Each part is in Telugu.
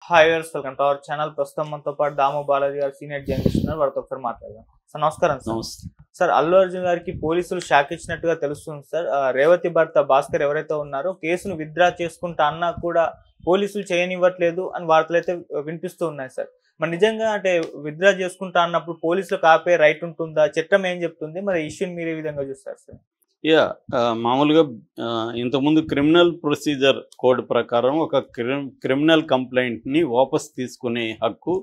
Hi viewers, welcome to our channel. ప్రస్తుతం మనతో పాటు దాము బాలాజీ గారు సీనియర్ జర్నలిస్ట్ ఉన్నారు. వారితో ఒకసారి మాట్లాడదాం. సార్ నమస్కారం. సార్, అల్లు అర్జున్ గారికి పోలీసులు షాక్ ఇచ్చినట్టుగా తెలుస్తుంది సార్. రేవతి భర్త భాస్కర్ ఎవరైతే ఉన్నారో కేసును విత్డ్రా చేసుకుంటా అన్నా కూడా పోలీసులు చేయనివ్వట్లేదు అని వార్తలు అయితే వినిపిస్తూ ఉన్నాయి సార్. మరి నిజంగా అంటే విత్డ్రా చేసుకుంటా అన్నప్పుడు పోలీసులకు ఆపే రైట్ ఉంటుందా? చట్టం ఏం చెప్తుంది? మరి ఇష్యూని మీరు ఏ విధంగా చూస్తారు సార్? మామూలుగా ఇంతకుముందు క్రిమినల్ ప్రొసీజర్ కోడ్ ప్రకారం ఒక క్రిమినల్ కంప్లైంట్ని వాపస్ తీసుకునే హక్కు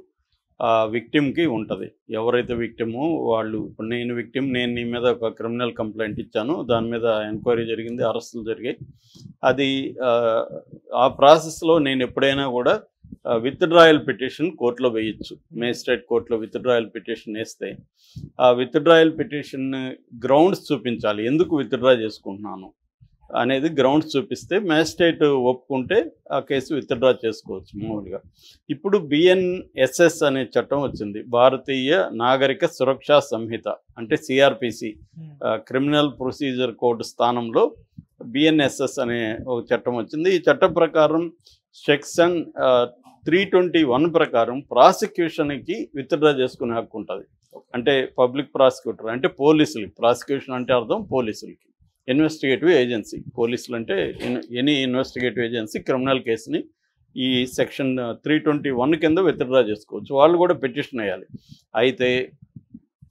విక్టిమ్కి ఉంటుంది. ఎవరైతే విక్టిమో వాళ్ళు, ఇప్పుడు నేను విక్టిమ్, నేను నీ మీద ఒక క్రిమినల్ కంప్లైంట్ ఇచ్చాను, దాని మీద ఎంక్వైరీ జరిగింది, అరెస్టులు జరిగాయి. అది ఆ ప్రాసెస్లో నేను ఎప్పుడైనా కూడా విత్డ్రాయల్ పిటిషన్ కోర్టులో వేయచ్చు. మేజిస్ట్రేట్ కోర్టులో విత్డ్రాయల్ పిటిషన్ వేస్తే ఆ విత్డ్రాయల్ పిటిషన్ గ్రౌండ్స్ చూపించాలి, ఎందుకు విత్డ్రా చేసుకుంటున్నాను అనేది గ్రౌండ్స్ చూపిస్తే మేజిస్ట్రేట్ ఒప్పుకుంటే ఆ కేసు విత్డ్రా చేసుకోవచ్చు మామూలుగా. ఇప్పుడు బిఎన్ఎస్ఎస్ అనే చట్టం వచ్చింది, భారతీయ నాగరిక సురక్షా సంహిత, అంటే సిఆర్పిసి క్రిమినల్ ప్రొసీజర్ కోడ్ స్థానంలో బిఎన్ఎస్ఎస్ అనే ఒక చట్టం వచ్చింది. ఈ చట్టం ప్రకారం సెక్షన్ 321 ప్రకారం ప్రాసిక్యూషన్కి విత్డ్రా చేసుకునే హక్కు ఉంటుంది. అంటే పబ్లిక్ ప్రాసిక్యూటర్ అంటే పోలీసులకి, ప్రాసిక్యూషన్ అంటే అర్థం పోలీసులకి, ఇన్వెస్టిగేటివ్ ఏజెన్సీ. పోలీసులు అంటే ఎనీ ఇన్వెస్టిగేటివ్ ఏజెన్సీ క్రిమినల్ కేసుని ఈ సెక్షన్ 321 కింద విత్డ్రా చేసుకోవచ్చు. వాళ్ళు కూడా పిటిషన్ వేయాలి. అయితే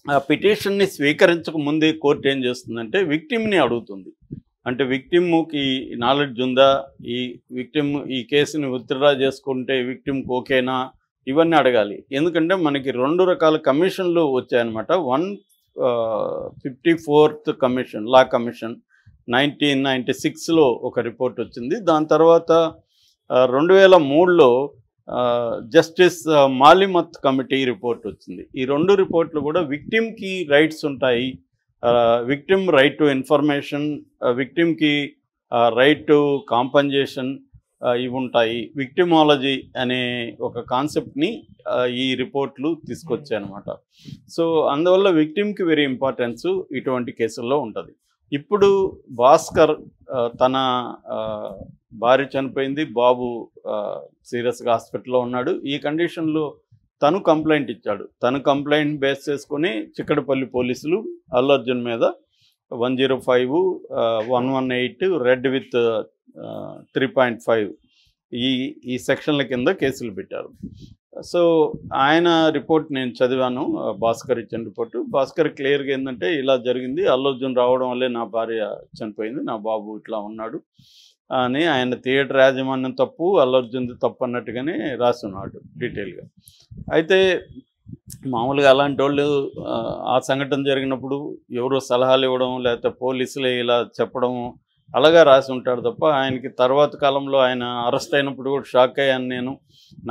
ఆ పిటిషన్ని స్వీకరించక ముందే కోర్టు ఏం చేస్తుందంటే విక్టిమ్ని అడుగుతుంది. అంటే విక్టిమ్కి నాలెడ్జ్ ఉందా, ఈ విక్టిమ్ ఈ కేసుని విత్డ్రా చేసుకుంటే విక్టిమ్కి ఓకేనా, ఇవన్నీ అడగాలి. ఎందుకంటే మనకి 2 రకాల కమిషన్లు వచ్చాయన్నమాట. 154th కమిషన్, లా కమిషన్ 1996లో ఒక రిపోర్ట్ వచ్చింది. దాని తర్వాత 2003లో జస్టిస్ మాలిమత్ కమిటీ రిపోర్ట్ వచ్చింది. ఈ 2 రిపోర్ట్లు కూడా విక్టిమ్కి రైట్స్ ఉంటాయి, విక్టిమ్ రైట్ టు ఇన్ఫర్మేషన్, విక్టిమ్కి రైట్ టు కాంపన్సేషన్ ఇవి ఉంటాయి. విక్టిమాలజీ అనే ఒక కాన్సెప్ట్ని ఈ రిపోర్ట్లు తీసుకొచ్చాయన్నమాట. సో అందువల్ల విక్టిమ్కి వెరీ ఇంపార్టెన్స్ ఇటువంటి కేసుల్లో ఉంటుంది. ఇప్పుడు భాస్కర్ తన భార్య చనిపోయింది, బాబు సీరియస్గా హాస్పిటల్లో ఉన్నాడు. ఈ కండిషన్లో తను కంప్లైంట్ ఇచ్చాడు. తను కంప్లైంట్ బేస్ చేసుకుని చిక్కడపల్లి పోలీసులు అల్లు అర్జున్ మీద 105, 118 రెడ్ విత్ 3.5 ఈ సెక్షన్ల కింద కేసులు పెట్టారు. సో ఆయన రిపోర్ట్ నేను చదివాను, భాస్కర్ ఇచ్చిన రిపోర్టు. భాస్కర్ క్లియర్గా ఏంటంటే ఇలా జరిగింది, అల్లు అర్జున్ రావడం వల్లే నా భార్య చనిపోయింది, నా బాబు ఇట్లా ఉన్నాడు అని. ఆయన థియేటర్ యాజమాన్యం తప్పు, అల్లు అర్జున్ది తప్పు అన్నట్టుగానే రాస్తున్నాడు డీటెయిల్గా. అయితే మామూలుగా అలాంటి వాళ్ళు ఆ సంఘటన జరిగినప్పుడు ఎవరో సలహాలు ఇవ్వడం, లేకపోతే పోలీసులే ఇలా చెప్పడం అలాగా రాసి ఉంటాడు తప్ప, ఆయనకి తర్వాత కాలంలో ఆయన అరెస్ట్ అయినప్పుడు కూడా షాక్ అయ్యాను నేను.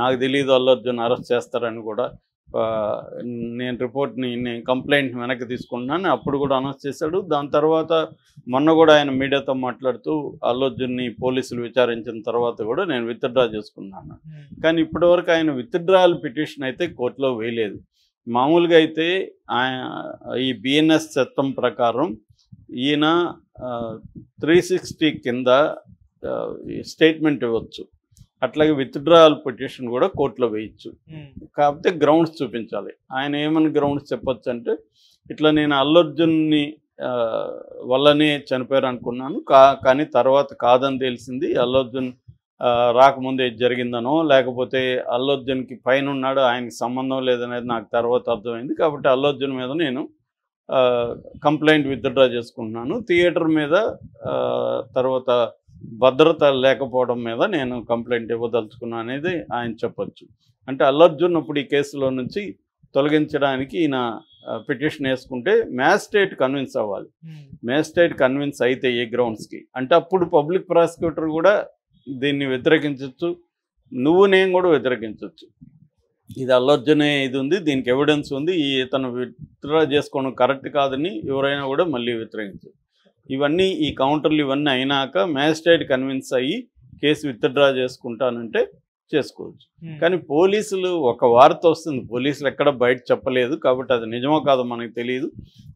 నాకు తెలియదు అల్లు అర్జున్ అరెస్ట్ చేస్తారని కూడా. నేను కంప్లైంట్ వెనక్కి తీసుకుంటున్నాను అప్పుడు కూడా అనౌన్స్ చేశాడు. దాని తర్వాత మొన్న కూడా ఆయన మీడియాతో మాట్లాడుతూ అల్లు అర్జున్ని పోలీసులు విచారించిన తర్వాత కూడా నేను విత్డ్రా చేసుకున్నాను. కానీ ఇప్పటివరకు ఆయన విత్డ్రాయల్ పిటిషన్ అయితే కోర్టులో వేయలేదు. మామూలుగా అయితే ఈ బిఎన్ఎస్ చట్టం ప్రకారం ఈయన 360 కింద స్టేట్మెంట్ ఇవ్వచ్చు, అట్లాగే విత్డ్రాయల్ పిటిషన్ కూడా కోర్టులో వేయచ్చు. కాకపోతే గ్రౌండ్స్ చూపించాలి. ఆయన ఏమని గ్రౌండ్స్ చెప్పొచ్చు అంటే, ఇట్లా నేను అల్లు అర్జున్ని వల్లనే చనిపోయారు అనుకున్నాను, కానీ తర్వాత కాదని తెలిసింది, అల్లు అర్జున్ రాకముందే జరిగిందనో, లేకపోతే అల్లు అర్జున్కి పైన ఉన్నాడు ఆయనకి సంబంధం లేదనేది నాకు తర్వాత అర్థమైంది. కాబట్టి అల్లు అర్జున్ మీద నేను కంప్లైంట్ విత్డ్రా చేసుకుంటున్నాను, థియేటర్ మీద తర్వాత భద్రత లేకపోవడం మీద నేను కంప్లైంట్ ఇవ్వదలుచుకున్నాను అనేది ఆయన చెప్పొచ్చు. అంటే అల్లు అర్జున్ ఇప్పుడు ఈ కేసులో నుంచి తొలగించడానికి ఈయన పిటిషన్ వేసుకుంటే మ్యాజిస్ట్రేట్ కన్విన్స్ అవ్వాలి. మ్యాజిస్ట్రేట్ కన్విన్స్ అయితే ఏ గ్రౌండ్స్కి అంటే అప్పుడు పబ్లిక్ ప్రాసిక్యూటర్ కూడా దీన్ని వ్యతిరేకించవచ్చు, నేను కూడా వ్యతిరేకించవచ్చు. ఇది అల్లు అర్జునే ఇది ఉంది, దీనికి ఎవిడెన్స్ ఉంది, ఇతను విత్డ్రా చేసుకోవడం కరెక్ట్ కాదని ఎవరైనా కూడా మళ్ళీ వ్యతిరేకించవచ్చు. ఇవన్నీ ఈ కౌంటర్లు ఇవన్నీ అయినాక మ్యాజిస్ట్రేట్ కన్విన్స్ అయ్యి కేసు విత్డ్రా చేసుకుంటానంటే చేసుకోవచ్చు. కానీ పోలీసులు ఒక వార్త వస్తుంది, పోలీసులు ఎక్కడ బయట చెప్పలేదు కాబట్టి అది నిజమో కాదో మనకు తెలియదు.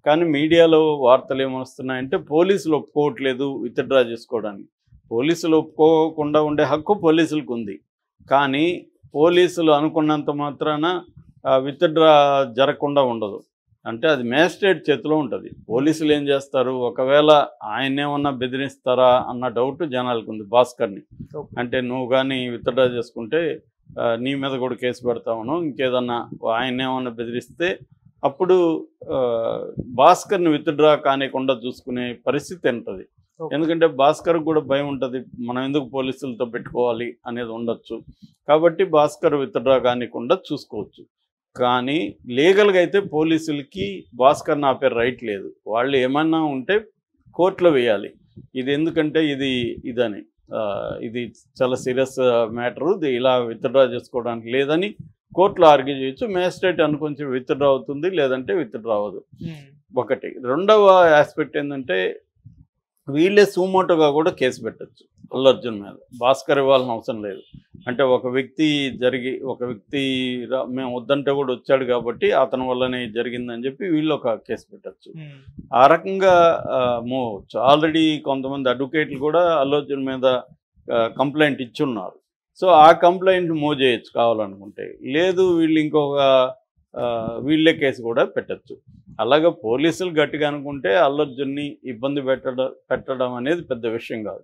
కానీ మీడియాలో వార్తలు ఏమొస్తున్నాయంటే పోలీసులు ఒప్పుకోవట్లేదు విత్డ్రా చేసుకోవడానికి. పోలీసులు ఒప్పుకోకుండా ఉండే హక్కు పోలీసులకు ఉంది, కానీ పోలీసులు అనుకున్నంత మాత్రాన విత్డ్రా జరగకుండా ఉండదు. అంటే అది మేజిస్ట్రేట్ చేతిలో ఉంటుంది. పోలీసులు ఏం చేస్తారు, ఒకవేళ ఆయన్నేమన్నా బెదిరిస్తారా అన్న డౌట్ జనాలకు ఉంది భాస్కర్ని. అంటే నువ్వు కానీ విత్డ్రా చేసుకుంటే నీ మీద కూడా కేసు పెడతామను, ఇంకేదన్నా ఆయన్నేమన్నా బెదిరిస్తే అప్పుడు భాస్కర్ని విత్డ్రా కానికుండా చూసుకునే పరిస్థితి ఉంటుంది. ఎందుకంటే భాస్కర్ కూడా భయం ఉంటుంది, మనం ఎందుకు పోలీసులతో పెట్టుకోవాలి అనేది ఉండొచ్చు. కాబట్టి భాస్కర్ విత్డ్రా కానికుండా చూసుకోవచ్చు. కానీ లీగల్గా అయితే పోలీసులకి భాస్కర్ని ఆపే రైట్ లేదు. వాళ్ళు ఏమన్నా ఉంటే కోర్టులో వేయాలి. ఇది ఎందుకంటే ఇదని ఇది చాలా సీరియస్ మ్యాటరు, ఇలా విత్డ్రా చేసుకోవడానికి లేదని కోర్టులో ఆర్గ్యూ చేయొచ్చు. మేజిస్ట్రేట్ అనుకొంచెం విత్డ్రా అవుతుంది, లేదంటే విత్డ్రా అవ్వదు. ఒకటి. రెండవ ఆస్పెక్ట్ ఏంటంటే వీళ్ళే సుమోటోగా కూడా కేసు పెట్టచ్చు అల్లు అర్జున్ మీద. భాస్కర్ ఇవ్వాల్సిన అవసరం లేదు. అంటే ఒక వ్యక్తి మేము వద్దంటే కూడా వచ్చాడు కాబట్టి అతని వల్లనే జరిగిందని చెప్పి వీళ్ళు ఒక కేసు పెట్టచ్చు. ఆ రకంగా మూవ్ అవచ్చు. ఆల్రెడీ కొంతమంది అడ్వకేట్లు కూడా అల్లు అర్జున్ మీద కంప్లైంట్ ఇచ్చున్నారు. సో ఆ కంప్లైంట్ మూవ్ చేయొచ్చు కావాలనుకుంటే. లేదు వీళ్ళు వీళ్ళే కేసు కూడా పెట్టచ్చు. అలాగే పోలీసులు గట్టిగా అనుకుంటే అల్లు అర్జున్ని ఇబ్బంది పెట్టడం అనేది పెద్ద విషయం కాదు.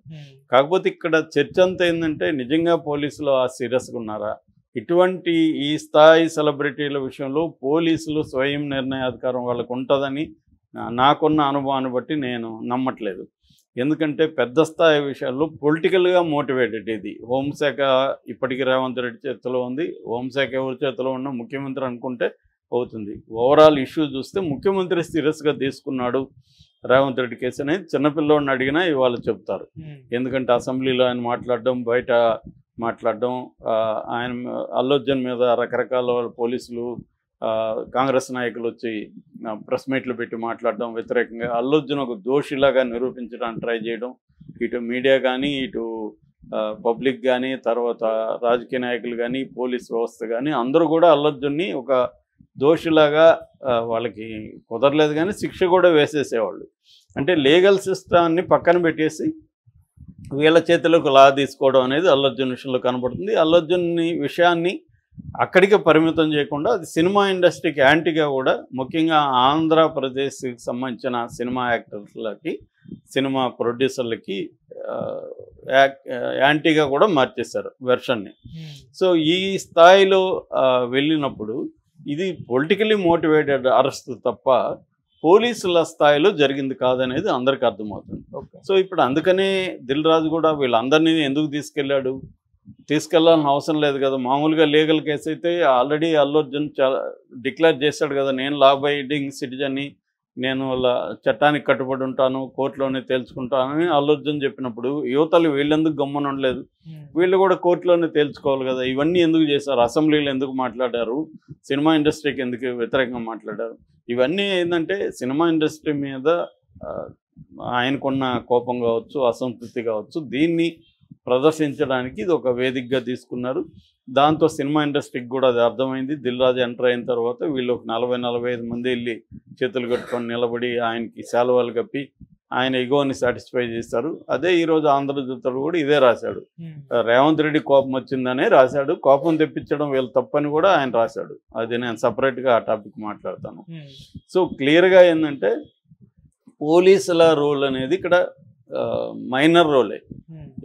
కాకపోతే ఇక్కడ చర్చ అంతా ఏంటంటే నిజంగా పోలీసులు సీరియస్గా ఉన్నారా? ఇటువంటి ఈ స్థాయి సెలబ్రిటీల విషయంలో పోలీసులు స్వయం నిర్ణయాధికారం వాళ్ళకు ఉంటుందని నాకున్న అనుభవాన్ని బట్టి నేను నమ్మట్లేదు. ఎందుకంటే పెద్ద స్థాయి విషయాల్లో పొలిటికల్గా మోటివేటెడ్ ఇది. హోంశాఖ ఇప్పటికీ రేవంత్ రెడ్డి చేతిలో ఉంది. హోంశాఖ ఎవరి చేతిలో ఉన్న ముఖ్యమంత్రి అనుకుంటే అవుతుంది. ఓవరాల్ ఇష్యూ చూస్తే ముఖ్యమంత్రి సీరియస్గా తీసుకున్నాడు రేవంత్ రెడ్డి కేసు అనేది చిన్నపిల్లోడిని అడిగినా ఇవాళ చెప్తారు. ఎందుకంటే అసెంబ్లీలో ఆయన మాట్లాడడం, బయట మాట్లాడడం, ఆయన అల్లు అర్జున్ మీద రకరకాల పోలీసులు కాంగ్రెస్ నాయకులు వచ్చి ప్రెస్ మీట్లు పెట్టి మాట్లాడడం వ్యతిరేకంగా అల్లు అర్జున్ ఒక దోషిలాగా నిరూపించడానికి ట్రై చేయడం, ఇటు మీడియా కానీ ఇటు పబ్లిక్ కానీ తర్వాత రాజకీయ నాయకులు కానీ పోలీస్ వ్యవస్థ కానీ అందరూ కూడా అల్లు అర్జున్ని ఒక దోషిలాగా వాళ్ళకి కుదరలేదు కానీ శిక్ష కూడా వేసేసేవాళ్ళు. అంటే లీగల్ సిస్టాన్ని పక్కన పెట్టేసి వీళ్ళ చేతిలోకి లా తీసుకోవడం అనేది అల్లు అర్జున్ విషయంలో కనబడుతుంది. అల్లు అర్జున్ విషయాన్ని అక్కడికి పరిమితం చేయకుండా అది సినిమా ఇండస్ట్రీకి యాంటీగా కూడా, ముఖ్యంగా ఆంధ్రప్రదేశ్కి సంబంధించిన సినిమా యాక్టర్లకి సినిమా ప్రొడ్యూసర్లకి యాంటీగా కూడా మార్చేశారు వెర్షన్ని. సో ఈ స్థాయిలో వెళ్ళినప్పుడు ఇది పొలిటికలీ మోటివేటెడ్ అరెస్ట్ తప్ప పోలీసుల స్థాయిలో జరిగింది కాదనేది అందరికీ అర్థమవుతుంది. సో ఇప్పుడు అందుకనే దిల్ రాజు కూడా వీళ్ళందరినీ ఎందుకు తీసుకెళ్లాల్సిన అవసరం లేదు కదా. మామూలుగా లీగల్ కేసు అయితే ఆల్రెడీ అల్లు అర్జున్ డిక్లేర్ చేశాడు కదా, నేను లా అబైడింగ్ సిటిజన్ని, నేను చట్టానికి కట్టుబడి ఉంటాను, కోర్టులోనే తేల్చుకుంటానని అల్లు అర్జున్ చెప్పినప్పుడు యువతలు వీళ్ళెందుకు గమ్మున ఉండలేదు? వీళ్ళు కూడా కోర్టులోనే తేల్చుకోవాలి కదా. ఇవన్నీ ఎందుకు చేశారు? అసెంబ్లీలో ఎందుకు మాట్లాడారు? సినిమా ఇండస్ట్రీకి ఎందుకు వ్యతిరేకంగా మాట్లాడారు? ఇవన్నీ ఏంటంటే సినిమా ఇండస్ట్రీ మీద ఆయనకున్న కోపం కావచ్చు, అసంతృప్తి కావచ్చు, దీన్ని ప్రదర్శించడానికి ఇది ఒక వేదికగా తీసుకున్నారు. దాంతో సినిమా ఇండస్ట్రీకి కూడా అది అర్థమైంది. దిల్ రాజు ఎంటర్ అయిన తర్వాత వీళ్ళు ఒక 40-45 మంది వెళ్ళి చేతులు కట్టుకొని నిలబడి ఆయనకి శాలువాలు కప్పి ఆయన ఇగోని సాటిస్ఫై చేశారు. అదే ఈరోజు ఆంధ్రజ్యోతిలో కూడా ఇదే రాశాడు. రేవంత్ రెడ్డి కోపం వచ్చిందనే రాశాడు. కోపం తెప్పించడం వీళ్ళు తప్పని కూడా ఆయన రాశాడు. అది నేను సపరేట్గా ఆ టాపిక్ మాట్లాడతాను. సో క్లియర్గా ఏంటంటే పోలీసుల రోల్ అనేది ఇక్కడ మైనర్ రోలే,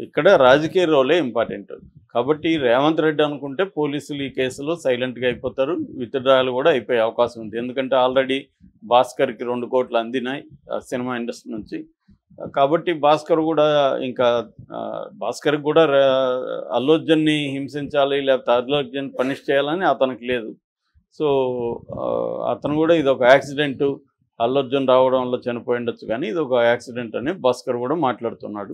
ఇక్కడ రాజకీయ రోలే ఇంపార్టెంట్. కాబట్టి రేవంత్ రెడ్డి అనుకుంటే పోలీసులు ఈ కేసులో సైలెంట్గా అయిపోతారు, విత్డ్రాయలు కూడా అయిపోయే అవకాశం ఉంది. ఎందుకంటే ఆల్రెడీ భాస్కర్కి 2 కోట్లు అందినాయి సినిమా ఇండస్ట్రీ నుంచి. కాబట్టి భాస్కర్ కూడా భాస్కర్కి కూడా అల్లు అర్జున్ని హింసించాలి లేకపోతే అల్లు అర్జున్ పనిష్ చేయాలని అతనికి లేదు. సో అతను కూడా ఇది ఒక యాక్సిడెంటు, అల్లు అర్జున్ రావడం వల్ల చనిపోయి ఉండొచ్చు కానీ ఇది ఒక యాక్సిడెంట్ అని భాస్కర్ కూడా మాట్లాడుతున్నాడు.